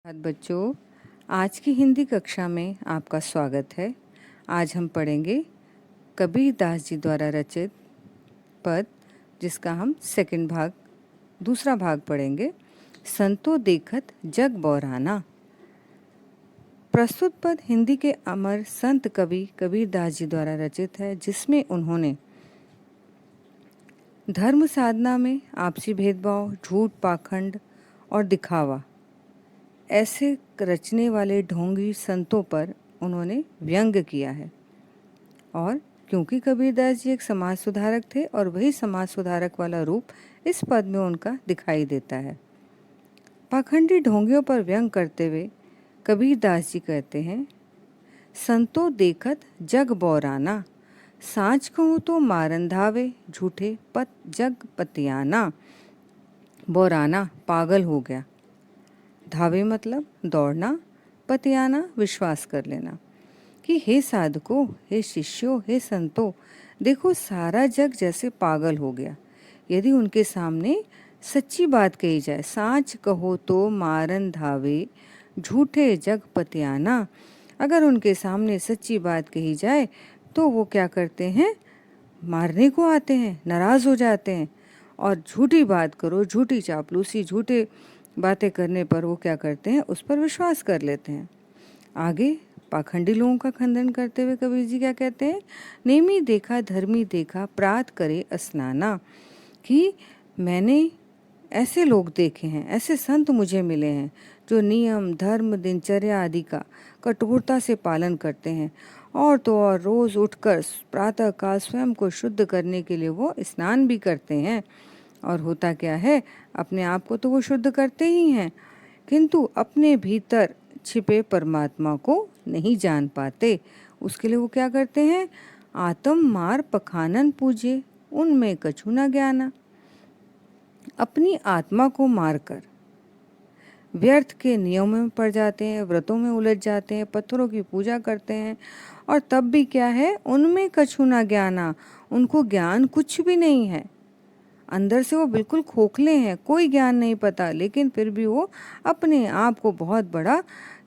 बच्चों, आज की हिंदी कक्षा में आपका स्वागत है। आज हम पढ़ेंगे कबीर दास जी द्वारा रचित पद, जिसका हम दूसरा भाग पढ़ेंगे। संतो देखत जग बौराना। प्रस्तुत पद हिंदी के अमर संत कवि कबीर दास जी द्वारा रचित है, जिसमें उन्होंने धर्म साधना में आपसी भेदभाव, झूठ, पाखंड और दिखावा ऐसे रचने वाले ढोंगी संतों पर उन्होंने व्यंग किया है। और क्योंकि कबीरदास जी एक समाज सुधारक थे और वही समाज सुधारक वाला रूप इस पद में उनका दिखाई देता है। पाखंडी ढोंगियों पर व्यंग करते हुए कबीरदास जी कहते हैं, संतो देखत जग बौराना, साँच कहूँ तो मारन धावे, झूठे पत जग पतियाना। बौराना पागल हो गया, धावे मतलब दौड़ना, पतियाना विश्वास कर लेना। कि हे साधकों, हे शिष्यों, हे संतों, देखो सारा जग जैसे पागल हो गया। यदि उनके सामने सच्ची बात कही जाए, साँच कहो तो मारन धावे, झूठे जग पतियाना, अगर उनके सामने सच्ची बात कही जाए तो वो क्या करते हैं, मारने को आते हैं, नाराज़ हो जाते हैं। और झूठी बात करो, झूठी चापलूसी, झूठे बातें करने पर वो क्या करते हैं, उस पर विश्वास कर लेते हैं। आगे पाखंडी लोगों का खंडन करते हुए कबीर जी क्या कहते हैं, नेमी देखा धर्मी देखा, प्रात करे स्नाना। कि मैंने ऐसे लोग देखे हैं, ऐसे संत मुझे मिले हैं जो नियम, धर्म, दिनचर्या आदि का कठोरता से पालन करते हैं, और तो और रोज उठकर प्रातः काल स्वयं को शुद्ध करने के लिए वो स्नान भी करते हैं। और होता क्या है, अपने आप को तो वो शुद्ध करते ही हैं, किंतु अपने भीतर छिपे परमात्मा को नहीं जान पाते। उसके लिए वो क्या करते हैं, आत्म मार पखानन पूजे, उनमें कछु न ज्ञाना। अपनी आत्मा को मारकर व्यर्थ के नियमों में पड़ जाते हैं, व्रतों में उलझ जाते हैं, पत्थरों की पूजा करते हैं, और तब भी क्या है, उनमें कछु न ज्ञाना, उनको ज्ञान कुछ भी नहीं है। अंदर से वो बिल्कुल खोखले हैं, कोई ज्ञान नहीं पता, लेकिन फिर भी वो अपने आप को बहुत बड़ा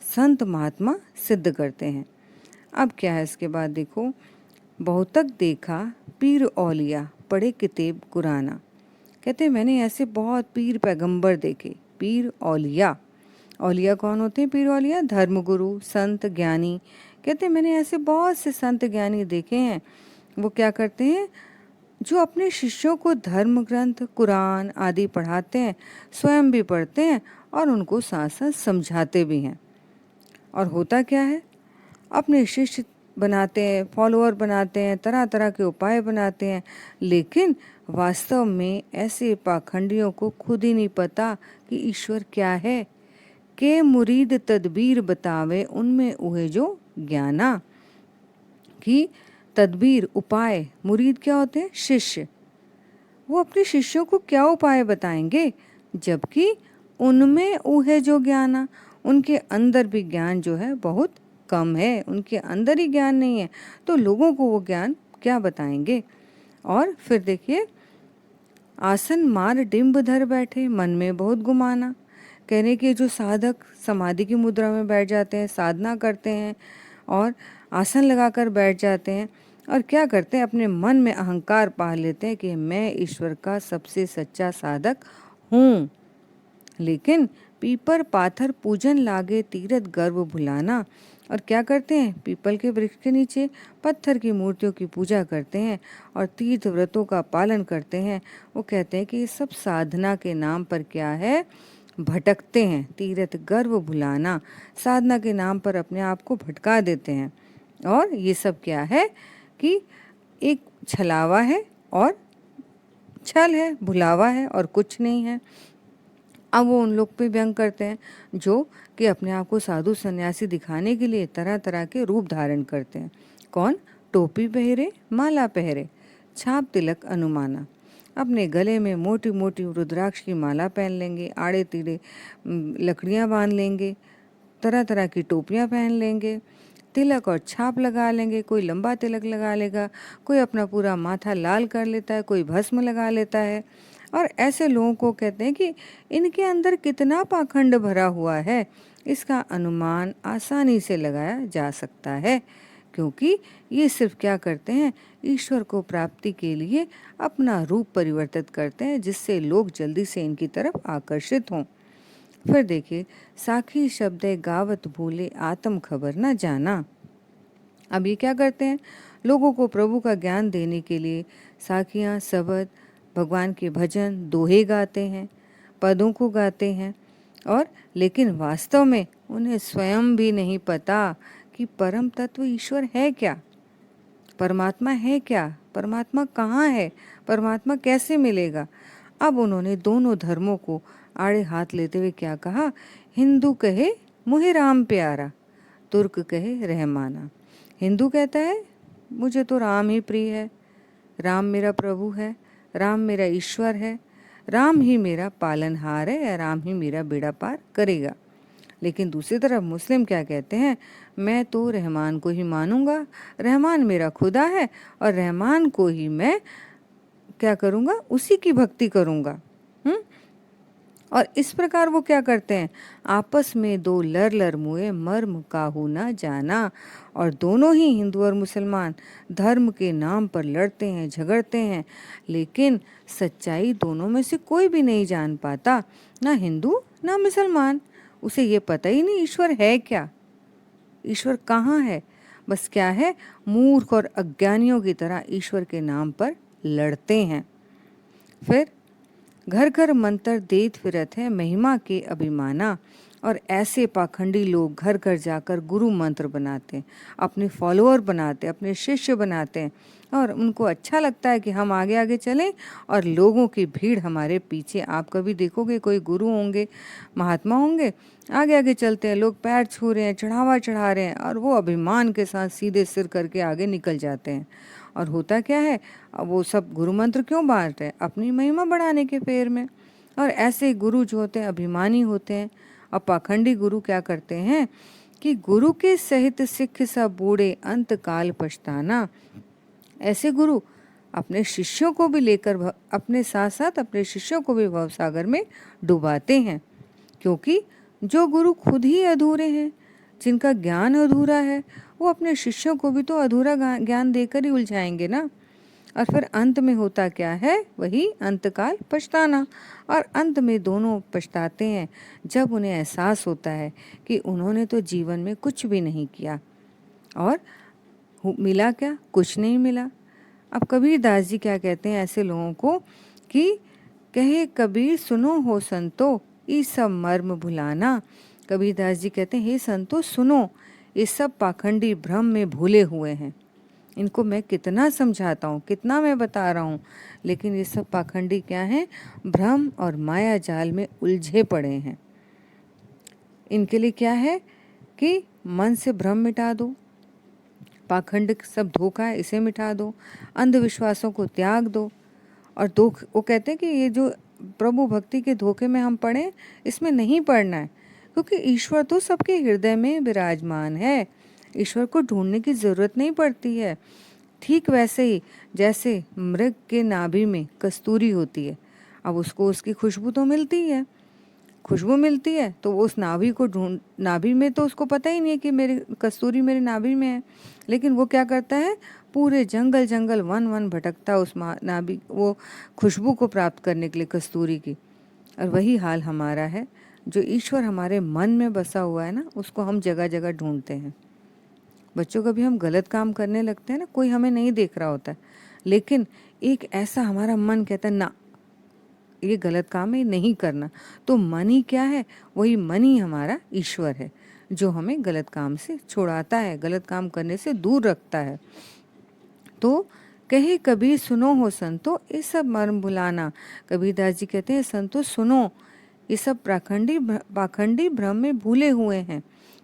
संत महात्मा सिद्ध करते हैं। अब क्या है इसके बाद देखो, बहुतक देखा पीर औलिया, पढ़े किताब कुराना। कहते हैं मैंने ऐसे बहुत पीर पैगंबर देखे। पीर औलिया, औलिया कौन होते हैं, पीर औलिया धर्मगुरु, संत, ज्ञानी। कहते हैं मैंने ऐसे बहुत से संत ज्ञानी देखे हैं, वो क्या करते हैं, जो अपने शिष्यों को धर्म ग्रंथ, कुरान आदि पढ़ाते हैं, स्वयं भी पढ़ते हैं और उनको साथ साथ समझाते भी हैं। और होता क्या है, अपने शिष्य बनाते हैं, फॉलोअर बनाते हैं, तरह तरह के उपाय बनाते हैं, लेकिन वास्तव में ऐसे पाखंडियों को खुद ही नहीं पता कि ईश्वर क्या है। के मुरीद तदबीर बतावे, उनमें उहे जो ज्ञाना। कि तदबीर उपाय, मुरीद क्या होते हैं, शिष्य, वो अपने शिष्यों को क्या उपाय बताएंगे, जबकि उनमें उहे जो ज्ञाना, उनके अंदर भी ज्ञान जो है बहुत कम है, उनके अंदर ही ज्ञान नहीं है, तो लोगों को वो ज्ञान क्या बताएंगे। और फिर देखिए, आसन मार डिंब धर बैठे, मन में बहुत गुमाना। कहने के जो साधक समाधि की मुद्रा में बैठ जाते हैं, साधना करते हैं और आसन लगाकर बैठ जाते हैं, और क्या करते हैं, अपने मन में अहंकार पाल लेते हैं कि मैं ईश्वर का सबसे सच्चा साधक हूँ। लेकिन पीपर पाथर पूजन लागे, तीरथ गर्व भुलाना। और क्या करते हैं, पीपल के वृक्ष के नीचे पत्थर की मूर्तियों की पूजा करते हैं और तीर्थ व्रतों का पालन करते हैं। वो कहते हैं कि ये सब साधना के नाम पर क्या है, भटकते हैं। तीरथ गर्व भुलाना, साधना के नाम पर अपने आप को भटका देते हैं। और ये सब क्या है कि एक छलावा है और छल है, भुलावा है और कुछ नहीं है। अब वो उन लोग पे व्यंग करते हैं जो कि अपने आप को साधु सन्यासी दिखाने के लिए तरह तरह के रूप धारण करते हैं। कौन, टोपी पहरे, माला पहरे, छाप तिलक अनुमाना, अपने गले में मोटी मोटी रुद्राक्ष की माला पहन लेंगे, आड़े तिड़े लकड़ियाँ बांध लेंगे, तरह तरह की टोपियाँ पहन लेंगे, तिलक और छाप लगा लेंगे, कोई लंबा तिलक लगा लेगा, कोई अपना पूरा माथा लाल कर लेता है, कोई भस्म लगा लेता है। और ऐसे लोगों को कहते हैं कि इनके अंदर कितना पाखंड भरा हुआ है, इसका अनुमान आसानी से लगाया जा सकता है, क्योंकि ये सिर्फ क्या करते हैं, ईश्वर को प्राप्ति के लिए अपना रूप परिवर्तित करते हैं, जिससे लोग जल्दी से इनकी तरफ आकर्षित हों। फिर देखिए, साखी शब्द है गावत भूले आत्म खबर न जाना। अब ये क्या करते हैं, लोगों को प्रभु का ज्ञान देने के लिए साखियाँ, शब्द, भगवान के भजन, दोहे गाते हैं, पदों को गाते हैं, और लेकिन वास्तव में उन्हें स्वयं भी नहीं पता कि परम तत्व ईश्वर है क्या, परमात्मा है क्या, परमात्मा कहाँ है, परमात्मा कैसे मिलेगा। अब उन्होंने दोनों धर्मों को आड़े हाथ लेते हुए क्या कहा, हिंदू कहे मुहे राम प्यारा, तुर्क कहे रहमाना। हिंदू कहता है मुझे तो राम ही प्रिय है, राम मेरा प्रभु है, राम मेरा ईश्वर है, राम ही मेरा पालनहार है, या राम ही मेरा बेड़ा पार करेगा। लेकिन दूसरी तरफ मुस्लिम क्या कहते हैं, मैं तो रहमान को ही मानूंगा, रहमान मेरा खुदा है और रहमान को ही मैं क्या करूंगा, उसी की भक्ति करूंगा। और इस प्रकार वो क्या करते हैं, आपस में दो लर लर मुए मर्म काहू ना जाना। और दोनों ही हिंदू और मुसलमान धर्म के नाम पर लड़ते हैं, झगड़ते हैं, लेकिन सच्चाई दोनों में से कोई भी नहीं जान पाता, ना हिंदू ना मुसलमान। उसे ये पता ही नहीं ईश्वर है क्या, ईश्वर कहाँ है। बस क्या है, मूर्ख और अज्ञानियों की तरह ईश्वर के नाम पर लड़ते हैं। फिर घर घर मंत्र देत फिरत है महिमा के अभिमाना। और ऐसे पाखंडी लोग घर घर जाकर गुरु मंत्र बनाते हैं, अपने फॉलोअर बनाते हैं, अपने शिष्य बनाते हैं, और उनको अच्छा लगता है कि हम आगे आगे चलें और लोगों की भीड़ हमारे पीछे। आप कभी देखोगे कोई गुरु होंगे, महात्मा होंगे, आगे आगे चलते हैं, लोग पैर छू रहे हैं, चढ़ावा चढ़ा रहे हैं, और वो अभिमान के साथ सीधे सिर करके आगे निकल जाते हैं। और होता क्या है, अब वो सब गुरु मंत्र क्यों बांट रहे हैं, अपनी महिमा बढ़ाने के फेर में। और ऐसे गुरु जो होते हैं अभिमानी होते हैं। और पाखंडी गुरु क्या करते हैं कि गुरु के सहित सिख सब बूढ़े अंत काल पछताना। ऐसे गुरु अपने शिष्यों को भी लेकर अपने साथ साथ अपने शिष्यों को भी भवसागर में डुबाते हैं, क्योंकि जो गुरु खुद ही अधूरे हैं, जिनका ज्ञान अधूरा है, वो अपने शिष्यों को भी तो अधूरा ज्ञान देकर ही उलझाएंगे ना। और फिर अंत में होता क्या है, वही अंतकाल पछताना। और अंत में दोनों पछताते हैं जब उन्हें एहसास होता है कि उन्होंने तो जीवन में कुछ भी नहीं किया, और मिला क्या, कुछ नहीं मिला। अब कबीर दास जी क्या कहते हैं ऐसे लोगों को कि कहे कबीर सुनो हो संतो ये सब मर्म भुलाना। कबीर दास जी कहते हैं हे संतो सुनो, ये सब पाखंडी भ्रम में भूले हुए हैं। इनको मैं कितना समझाता हूँ, कितना मैं बता रहा हूँ, लेकिन ये सब पाखंडी क्या हैं, भ्रम और माया जाल में उलझे पड़े हैं। इनके लिए क्या है कि मन से भ्रम मिटा दो, पाखंड सब धोखा है इसे मिटा दो, अंधविश्वासों को त्याग दो। और वो कहते हैं कि ये जो प्रभु भक्ति के धोखे में हम पड़े, इसमें नहीं पड़ना है, क्योंकि ईश्वर तो सबके हृदय में विराजमान है। ईश्वर को ढूंढने की ज़रूरत नहीं पड़ती है। ठीक वैसे ही जैसे मृग के नाभि में कस्तूरी होती है, अब उसको उसकी खुशबू तो मिलती है, खुशबू मिलती है, तो वो उस नाभि में तो उसको पता ही नहीं है कि मेरी कस्तूरी मेरी नाभि में है। लेकिन वो क्या करता है, पूरे जंगल जंगल वन वन भटकता उस नाभि वो खुशबू को प्राप्त करने के लिए, कस्तूरी की। और वही हाल हमारा है, जो ईश्वर हमारे मन में बसा हुआ है ना, उसको हम जगह जगह ढूंढते हैं। बच्चों, कभी हम गलत काम करने लगते हैं ना, कोई हमें नहीं देख रहा होता है, लेकिन एक ऐसा हमारा मन कहता है ना ये गलत काम है, नहीं करना। तो मन ही क्या है, वही मन ही हमारा ईश्वर है, जो हमें गलत काम से छुड़ाता है, गलत काम करने से दूर रखता है। तो कहे कबीर सुनो हो संतो ये सब मर्म भुलाना। कबीर दास जी कहते हैं संतो सुनो, ये सब पाखंडी भ्रम में भूले हुए हैं।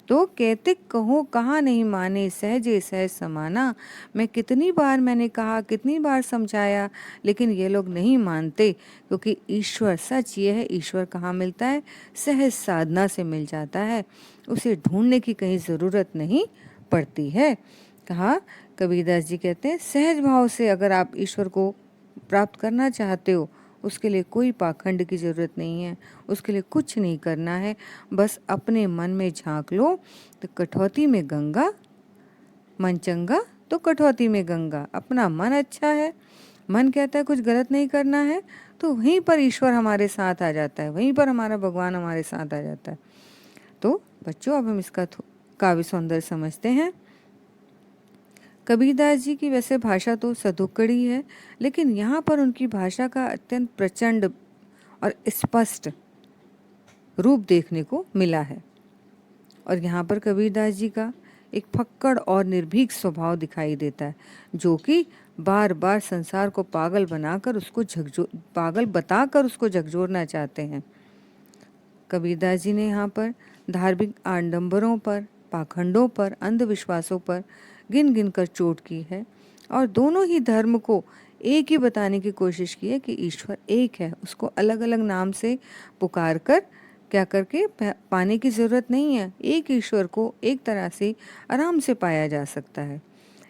तो कहते कहो कहाँ नहीं माने सहजे सहज समाना। मैं कितनी बार मैंने कहा, कितनी बार समझाया, लेकिन ये लोग नहीं मानते, क्योंकि ईश्वर सच ये है, ईश्वर कहाँ मिलता है, सहज साधना से मिल जाता है, उसे ढूंढने की कहीं ज़रूरत नहीं पड़ती है। कहा कबीरदास जी कहते हैं सहज भाव से अगर आप ईश्वर को प्राप्त करना चाहते हो, उसके लिए कोई पाखंड की ज़रूरत नहीं है, उसके लिए कुछ नहीं करना है, बस अपने मन में झांक लो तो कठौती में गंगा, मन चंगा तो कठौती में गंगा। अपना मन अच्छा है, मन कहता है कुछ गलत नहीं करना है, तो वहीं पर ईश्वर हमारे साथ आ जाता है, वहीं पर हमारा भगवान हमारे साथ आ जाता है। तो बच्चों, अब हम इसका काव्य सौंदर्य समझते हैं। कबीरदास जी की वैसे भाषा तो सधुक्कड़ी है, लेकिन यहाँ पर उनकी भाषा का अत्यंत प्रचंड और स्पष्ट रूप देखने को मिला है। और यहाँ पर कबीरदास जी का एक फक्कड़ और निर्भीक स्वभाव दिखाई देता है, जो कि बार बार संसार को पागल बनाकर उसको पागल बताकर उसको झकझोरना चाहते हैं। कबीरदास जी ने यहाँ पर धार्मिक आडंबरों पर, पाखंडों पर, अंधविश्वासों पर गिन गिन कर चोट की है और दोनों ही धर्म को एक ही बताने की कोशिश की है कि ईश्वर एक है, उसको अलग अलग नाम से पुकार कर क्या करके पाने की ज़रूरत नहीं है। एक ईश्वर को एक तरह से आराम से पाया जा सकता है।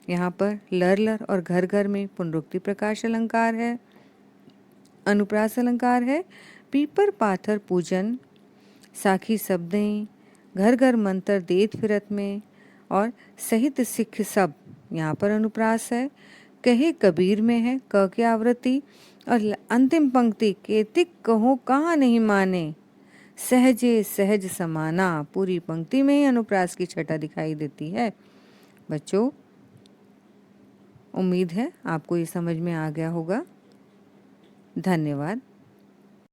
यहाँ पर लर लर और घर घर में पुनरुक्ति प्रकाश अलंकार है, अनुप्रास अलंकार है, पीपर पाथर पूजन, साखी शब्दें, घर घर मंत्र देत फिरत में, और सहित सिख सब यहाँ पर अनुप्रास है। कहे कबीर में है क की आवृत्ति, और अंतिम पंक्ति केतिक कहो कहाँ नहीं माने, सहजे सहज समाना, पूरी पंक्ति में ही अनुप्रास की छटा दिखाई देती है। बच्चों, उम्मीद है आपको ये समझ में आ गया होगा। धन्यवाद।